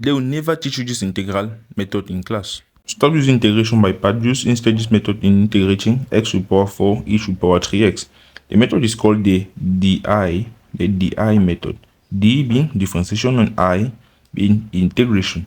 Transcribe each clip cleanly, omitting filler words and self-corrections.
They will never teach you this integral method in class. Stop using integration by part. Use instead this method in integrating x to the power 4, e to the power 3x. The method is called the DI method. D being differentiation and I being integration.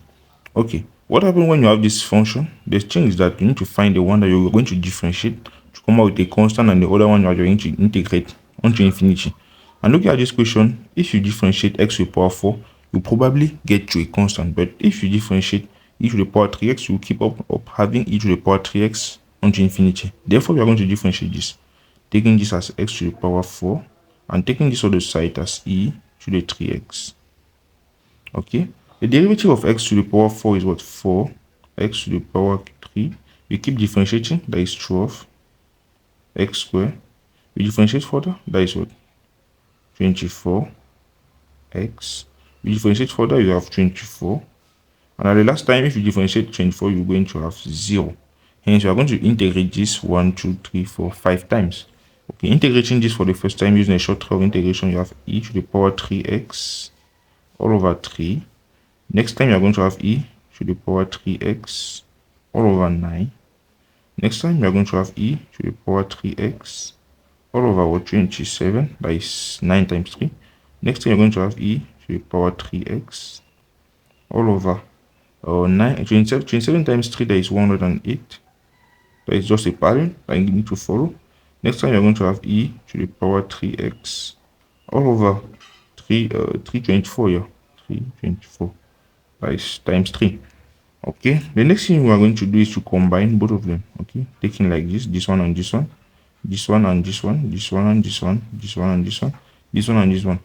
Okay, what happens when you have this function? The thing is that you need to find the one that you're going to differentiate to come out with a constant, and the other one you're going to integrate onto infinity. And looking at this question, if you differentiate x to the power 4, you probably get to a constant. But if you differentiate e to the power 3x, you keep up having e to the power 3x onto infinity. Therefore, we are going to differentiate this, taking this as x to the power 4 and taking this other side as e to the 3x. Okay, the derivative of x to the power 4 is what? 4 x to the power 3. We keep differentiating, that is 12 x squared. We differentiate further, that is what? 24 x. We differentiate further, you have 24. And at the last time, if you differentiate 24, you're going to have 0. Hence, you are going to integrate this 1, 2, 3, 4, 5 times. Okay, integrating this for the first time using a short of integration, you have e to the power 3x all over 3. Next time, you are going to have e to the power 3x all over 9. Next time, you are going to have e to the power 3x all over 27. That is 9 times 3. Next time, you're going to have e to the power 3x all over 27 times 3, that is 108. That is just a pattern that you need to follow. Next time, you're going to have e to the power 3x all over 324 here. 324. That is times 3. Okay. The next thing we are going to do is to combine both of them. Okay. Taking like this one and this one, this one and this one, this one and this one, this one and this one, this one and this one.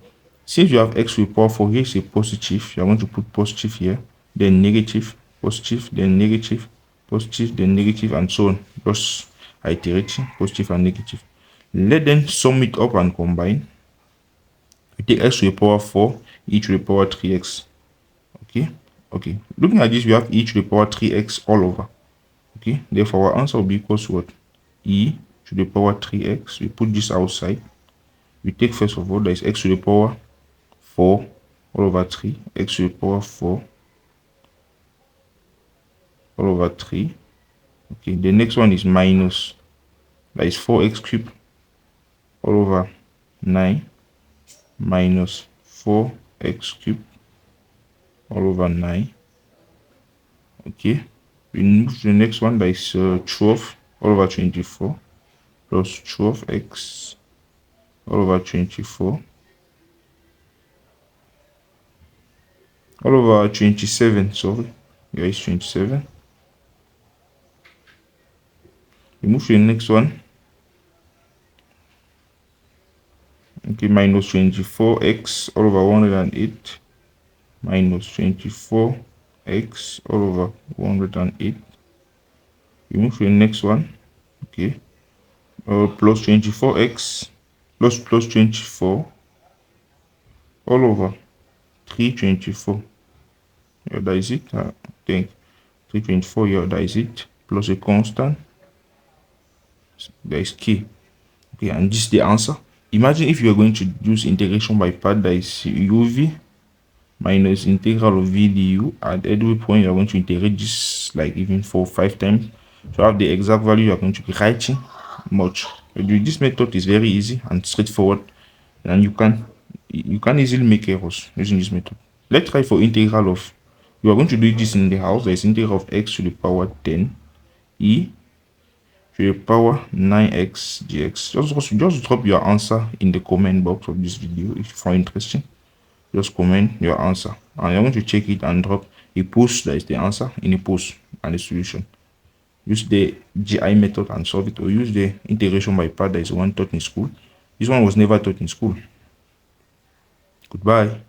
Since you have x to the power 4, here is a positive. You are going to put positive here, then negative, positive, then negative, positive, then negative, and so on. Just iterating, positive and negative. Let them sum it up and combine. We take x to the power 4, e to the power 3x. Okay. Looking at this, we have e to the power 3x all over. Okay. Therefore, our answer will be equals to what? E to the power 3x. We put this outside. We take first of all, that is x to the power 4 all over 3, x to the power 4 all over 3. Okay, the next one is minus, that is 4x cubed all over 9 minus 4x cubed all over 9. Okay, we move to the next one, that is 12 all over 24 plus 12x all over 24 all over 27. Sorry, here is 27. We move to the next one. Okay, minus 24x all over 108 minus 24x all over 108. We move to the next one. Okay, plus 24x plus 24 all over 324. Yeah, that is it. I think 324. Yeah, that is it. Plus a constant. There is k. Okay, and this is the answer. Imagine if you are going to use integration by part, that is uv minus integral of v du. At every point, you are going to integrate this like even 4 or 5 times. So have the exact value you are going to be writing much. This method is very easy and straightforward, and you can easily make errors using this method. Let's try for integral of, you are going to do this in the house. There is integral of x to the power 10 e to the power 9x dx. Just drop your answer in the comment box of this video if you find interesting. Just comment your answer, and you're going to check it and drop a post that is the answer in a post and the solution. Use the GI method and solve it, or use the integration by part that is one taught in school. This one was never taught in school. Goodbye.